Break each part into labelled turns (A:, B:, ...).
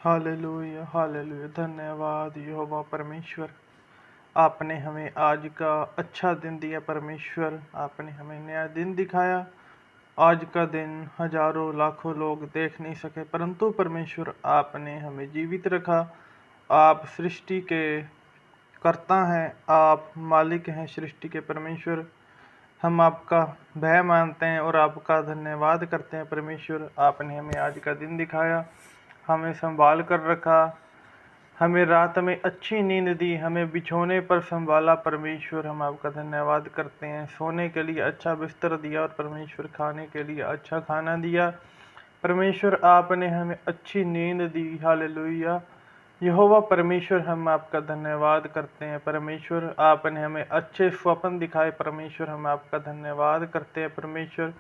A: Hallelujah hallelujah. धन्यवाद यहोवा परमेश्वर, आपने हमें आज का अच्छा दिन दिया। परमेश्वर, आपने हमें नया दिन दिखाया। आज का दिन हजारों लाखों लोग देख नहीं सके, परंतु परमेश्वर आपने हमें जीवित रखा। आप सृष्टि के कर्ता हैं, आप मालिक हैं सृष्टि के। परमेश्वर, हम आपका भय मानते हैं और आपका धन्यवाद करते हैं। परमेश्वर, आपने हमें आज का दिन दिखाया, हमें संभाल कर रखा, हमें रात में अच्छी नींद दी, हमें बिछोने पर संभाला। परमेश्वर, हम आपका धन्यवाद करते हैं। सोने के लिए अच्छा बिस्तर दिया और परमेश्वर खाने के लिए अच्छा खाना दिया। परमेश्वर, आपने हमें अच्छी नींद दी। हालेलुया। यहोवा परमेश्वर, हम आपका धन्यवाद करते हैं। परमेश्वर, आपने हमें अच्छे स्वप्न दिखाए। परमेश्वर, हम आपका धन्यवाद करते हैं। परमेश्वर,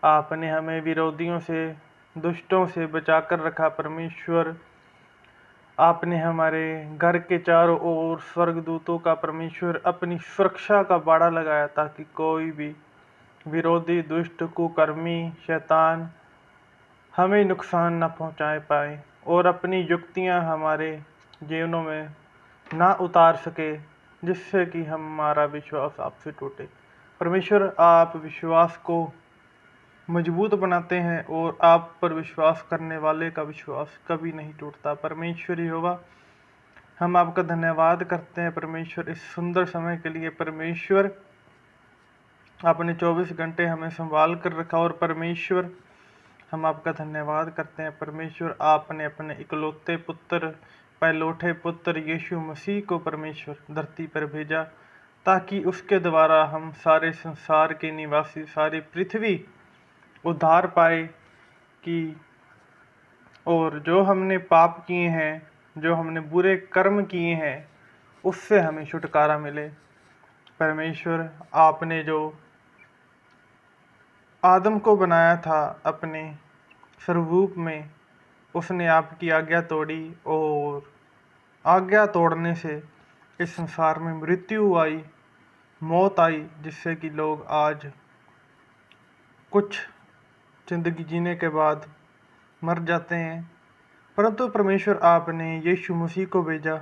A: आपने हमें विरोधियों से, दुष्टों से बचा कर रखा। परमेश्वर, आपने हमारे घर के चारों ओर स्वर्गदूतों का परमेश्वर अपनी सुरक्षा का बाड़ा लगाया, ताकि कोई भी विरोधी, दुष्ट, कुकर्मी, शैतान हमें नुकसान न पहुंचाए पाए और अपनी युक्तियां हमारे जीवनों में ना उतार सके, जिससे कि हमारा विश्वास आपसे टूटे। परमेश्वर, आप विश्वास को मजबूत बनाते हैं और आप पर विश्वास करने वाले का विश्वास कभी नहीं टूटता। परमेश्वर यहोवा, हम आपका धन्यवाद करते हैं। परमेश्वर, इस सुंदर समय के लिए। परमेश्वर, आपने 24 घंटे हमें संभाल कर रखा और परमेश्वर, हम आपका धन्यवाद करते हैं। परमेश्वर, आपने अपने इकलौते पुत्र, पहलौठे पुत्र यीशु मसीह को परमेश्वर धरती पर भेजा, ताकि उसके द्वारा हम सारे संसार के निवासी, सारी पृथ्वी उद्धार पाए। कि और जो हमने पाप किए हैं, जो हमने बुरे कर्म किए हैं, उससे हमें छुटकारा मिले। परमेश्वर, आपने जो आदम को बनाया था अपने स्वरूप में, उसने आपकी आज्ञा तोड़ी और आज्ञा तोड़ने से इस संसार में मृत्यु आई, मौत आई, जिससे कि लोग आज कुछ जिंदगी जीने के बाद मर जाते हैं। परंतु परमेश्वर, आपने यीशु मसीह को भेजा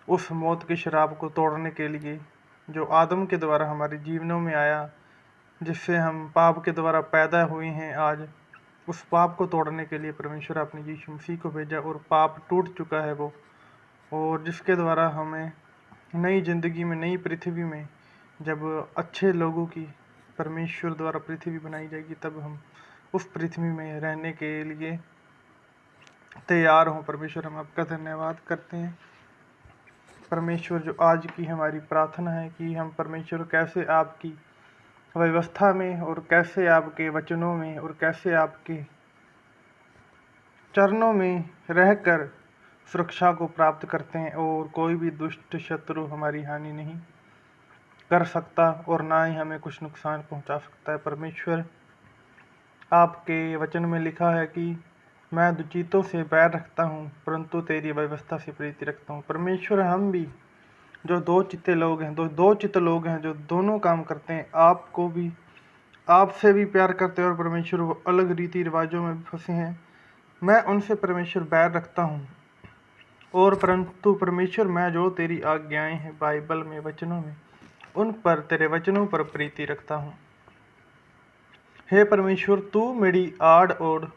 A: उस मौत के शराब को तोड़ने के लिए, जो आदम के द्वारा हमारे जीवनों में आया, जिससे हम पाप के द्वारा पैदा हुए हैं। आज उस पाप को तोड़ने के लिए परमेश्वर आपने यीशु मसीह को भेजा और पाप टूट चुका है वो, और जिसके द्वारा हमें नई जिंदगी में, नई पृथ्वी में, जब अच्छे लोगों की परमेश्वर द्वारा पृथ्वी बनाई जाएगी, तब हम उस पृथ्वी में रहने के लिए तैयार हों। परमेश्वर, हम आपका धन्यवाद करते हैं। परमेश्वर, जो आज की हमारी प्रार्थना है कि हम परमेश्वर कैसे आपकी व्यवस्था में और कैसे आपके वचनों में और कैसे आपके चरणों में रहकर सुरक्षा को प्राप्त करते हैं और कोई भी दुष्ट शत्रु हमारी हानि नहीं कर सकता और ना ही हमें कुछ नुकसान पहुंचा सकता है। परमेश्वर, आपके वचन में लिखा है कि मैं दुचितों से बैर रखता हूँ, परंतु तेरी व्यवस्था से प्रीति रखता हूँ। परमेश्वर, हम भी जो दो चित्ते लोग हैं, दो चित्त लोग हैं, जो दोनों काम करते हैं, आपको भी, आपसे भी प्यार करते हैं और परमेश्वर वो अलग रीति रिवाजों में भी फंसे हैं, मैं उनसे परमेश्वर बैर रखता हूँ। और परंतु परमेश्वर, मैं जो तेरी आज्ञाएं हैं बाइबल में, वचनों में, उन पर, तेरे वचनों पर प्रीति रखता हूँ। हे परमेश्वर, तू मेरी आड़ और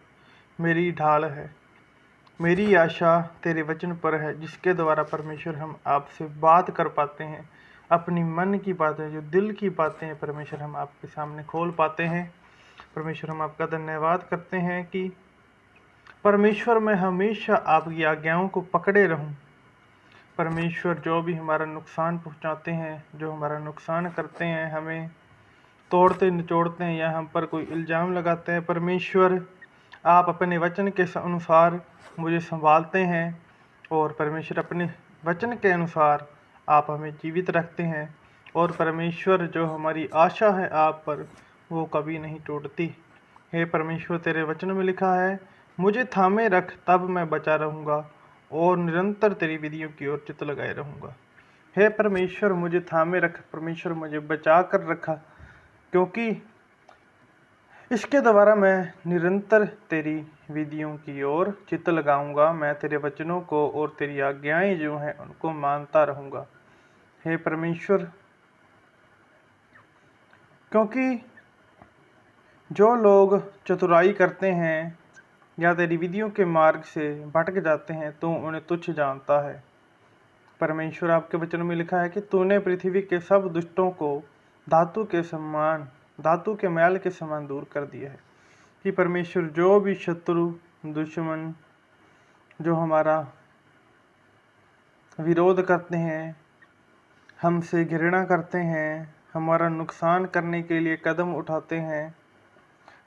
A: मेरी ढाल है। मेरी आशा तेरे वचन पर है, जिसके द्वारा परमेश्वर हम आपसे बात कर पाते हैं। अपनी मन की बातें, जो दिल की बातें हैं, परमेश्वर हम आपके सामने खोल पाते हैं। परमेश्वर, हम आपका धन्यवाद करते हैं कि परमेश्वर, मैं हमेशा आपकी आज्ञाओं को पकड़े रहूं। परमेश्वर, जो भी हमारा नुकसान पहुंचाते हैं, जो हमारा नुकसान करते हैं, हमें तोड़ते निचोड़ते हैं या हम पर कोई इल्ज़ाम लगाते हैं, परमेश्वर, आप अपने वचन के अनुसार मुझे संभालते हैं और परमेश्वर, अपने वचन के अनुसार आप हमें जीवित रखते हैं। और परमेश्वर, जो हमारी आशा है आप पर, वो कभी नहीं टूटती। हे परमेश्वर, तेरे वचन में लिखा है, मुझे थामे रख तब मैं बचा रहूँगा और निरंतर तेरी विधियों की ओर चित्त लगाए रहूँगा। हे परमेश्वर, मुझे थामे रख। परमेश्वर, मुझे बचा कर रखा, क्योंकि इसके द्वारा मैं निरंतर तेरी विधियों की ओर चित्त लगाऊंगा। मैं तेरे वचनों को और तेरी आज्ञाएं जो हैं उनको मानता रहूंगा। हे परमेश्वर, क्योंकि जो लोग चतुराई करते हैं या तेरी विधियों के मार्ग से भटक जाते हैं, तो उन्हें तुच्छ जानता है। परमेश्वर, आपके वचनों में लिखा है कि तूने पृथ्वी के सब दुष्टों को धातु के मैल के समान दूर कर दिया है। कि परमेश्वर, जो भी शत्रु, दुश्मन जो हमारा विरोध करते हैं, हमसे घृणा करते हैं, हमारा नुकसान करने के लिए कदम उठाते हैं,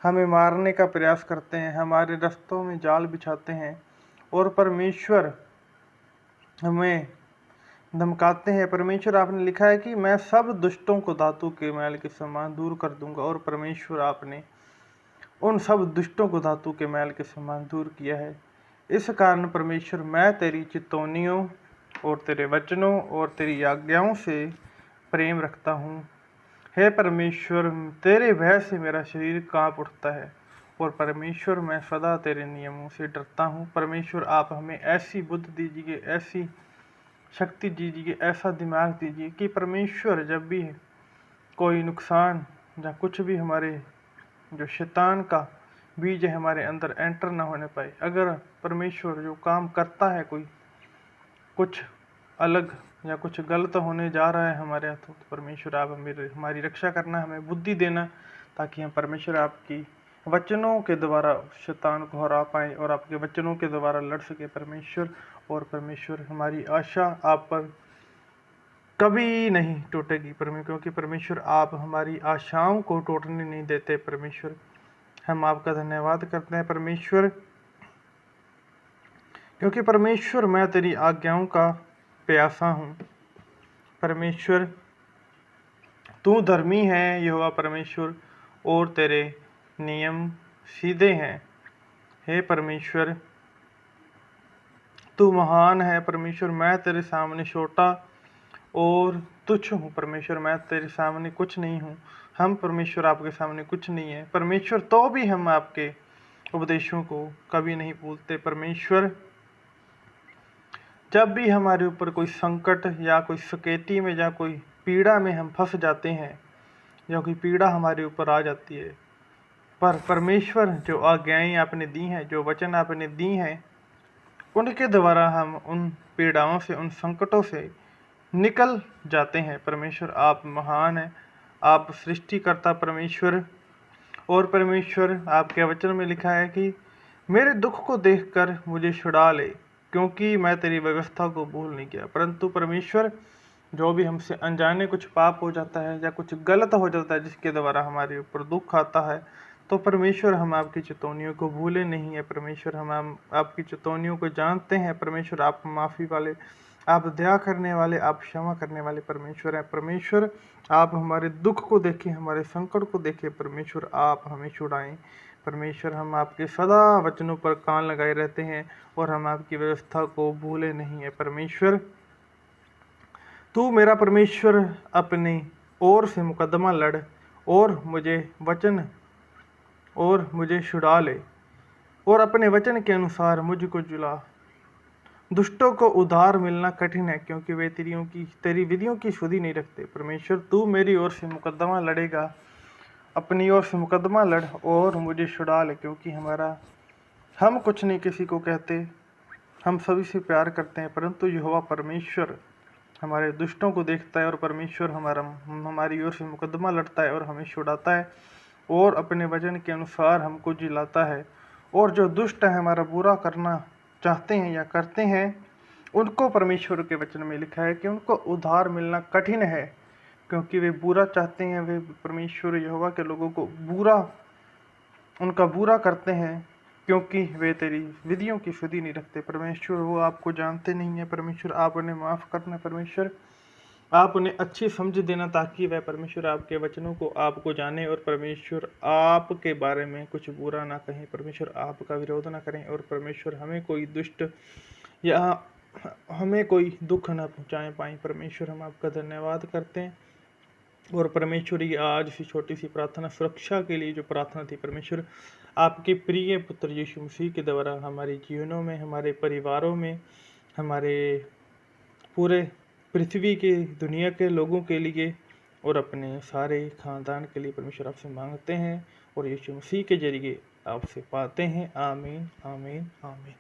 A: हमें मारने का प्रयास करते हैं, हमारे रास्तों में जाल बिछाते हैं और परमेश्वर हमें धमकाते हैं। परमेश्वर, आपने लिखा है कि मैं सब दुष्टों को धातु के मैल के समान दूर कर दूंगा। और परमेश्वर, आपने उन सब दुष्टों को धातु के मैल के समान दूर किया है। इस कारण परमेश्वर, मैं तेरी चितौनियों और तेरे वचनों और तेरी आज्ञाओं से प्रेम रखता हूँ। हे परमेश्वर, तेरे भय से मेरा शरीर कांप उठता है और परमेश्वर, मैं सदा तेरे नियमों से डरता हूँ। परमेश्वर, आप हमें ऐसी बुद्धि दीजिए, ऐसी शक्ति दीजिए, ऐसा दिमाग दीजिए कि परमेश्वर, जब भी कोई नुकसान या कुछ भी हमारे जो शैतान का बीज है हमारे अंदर एंटर ना होने पाए। अगर परमेश्वर जो काम करता है कोई कुछ अलग या कुछ गलत होने जा रहा है हमारे हाथों, तो परमेश्वर, आप हमारी रक्षा करना, हमें बुद्धि देना, ताकि हम परमेश्वर आपकी वचनों के द्वारा शैतान को हरा पाए और आपके वचनों के द्वारा लड़ सके परमेश्वर। और परमेश्वर, हमारी आशा आप पर कभी नहीं टूटेगी परमेश्वर, क्योंकि परमेश्वर, आप हमारी आशाओं को टूटने नहीं देते। परमेश्वर, हम आपका धन्यवाद करते हैं परमेश्वर, क्योंकि परमेश्वर, मैं तेरी आज्ञाओं का प्यासा हूँ। परमेश्वर, तू धर्मी है यहोवा परमेश्वर, और तेरे नियम सीधे हैं। हे परमेश्वर, तू महान है परमेश्वर, मैं तेरे सामने छोटा और तुच्छ हूँ। परमेश्वर, मैं तेरे सामने कुछ नहीं हूँ। हम परमेश्वर आपके सामने कुछ नहीं है परमेश्वर, तो भी हम आपके उपदेशों को कभी नहीं भूलते। परमेश्वर, जब भी हमारे ऊपर कोई संकट या कोई सकेती में या कोई पीड़ा में हम फंस जाते हैं या कोई पीड़ा हमारे ऊपर आ जाती है, पर परमेश्वर, जो आज्ञाएं आपने दी हैं, जो वचन आपने दी हैं, उनके द्वारा हम उन पीड़ाओं से, उन संकटों से निकल जाते हैं। परमेश्वर, आप महान हैं, आप सृष्टिकर्ता परमेश्वर। और परमेश्वर, आपके वचन में लिखा है कि मेरे दुख को देखकर मुझे छुड़ा ले, क्योंकि मैं तेरी व्यवस्था को भूल नहीं किया। परंतु परमेश्वर, जो भी हमसे अनजाने कुछ पाप हो जाता है या कुछ गलत हो जाता है जिसके द्वारा हमारे ऊपर दुख आता है, तो परमेश्वर, हम आपकी चेतावनियों को भूले नहीं है। परमेश्वर, हम आपकी चेतावनियों को जानते हैं। परमेश्वर, आप माफ़ी वाले, आप दया करने वाले, आप क्षमा करने वाले परमेश्वर हैं। परमेश्वर, आप हमारे दुख को देखें, हमारे संकट को देखें। परमेश्वर, आप हमें छुड़ाएं। परमेश्वर, हम आपके सदा वचनों पर कान लगाए रहते हैं और हम आपकी व्यवस्था को भूले नहीं है। परमेश्वर, तू मेरा परमेश्वर अपनी ओर से मुकदमा लड़ और मुझे वचन और मुझे छुड़ा ले और अपने वचन के अनुसार मुझको जुला। दुष्टों को उधार मिलना कठिन है, क्योंकि वे तेरी विधियों की सुधि नहीं रखते। परमेश्वर, तू मेरी ओर से मुकदमा लड़ेगा, अपनी ओर से मुकदमा लड़ और मुझे छुड़ा ले, क्योंकि हम कुछ नहीं किसी को कहते, हम सभी से प्यार करते हैं, परंतु यहोवा परमेश्वर हमारे दुष्टों को देखता है और परमेश्वर हमारी ओर से मुकदमा लड़ता है और हमें छुड़ाता है और अपने वचन के अनुसार हमको जिलाता है। और जो दुष्ट है, हमारा बुरा करना चाहते हैं या करते हैं, उनको परमेश्वर के वचन में लिखा है कि उनको उधार मिलना कठिन है, क्योंकि वे बुरा चाहते हैं। वे परमेश्वर यहोवा के लोगों को उनका बुरा करते हैं, क्योंकि वे तेरी विधियों की सुधि नहीं रखते। परमेश्वर, वो आपको जानते नहीं है। परमेश्वर, आप उन्हें माफ़ करना। परमेश्वर, आप उन्हें अच्छी समझ देना, ताकि वह परमेश्वर आपके वचनों को आपको जाने और परमेश्वर आपके बारे में कुछ बुरा ना कहें। परमेश्वर, आपका विरोध ना करें और परमेश्वर हमें कोई दुष्ट या हमें कोई दुख ना पहुँचाए पाएँ। परमेश्वर, हम आपका धन्यवाद करते हैं और परमेश्वर ये आज से छोटी सी प्रार्थना सुरक्षा के लिए जो प्रार्थना थी, परमेश्वर आपके प्रिय पुत्र यीशु मसीह के द्वारा हमारे जीवनों में, हमारे परिवारों में, हमारे पूरे पृथ्वी के दुनिया के लोगों के लिए और अपने सारे खानदान के लिए परमेश्वर आपसे मांगते हैं और यीशु मसीह के जरिए आपसे पाते हैं। आमीन, आमीन, आमीन।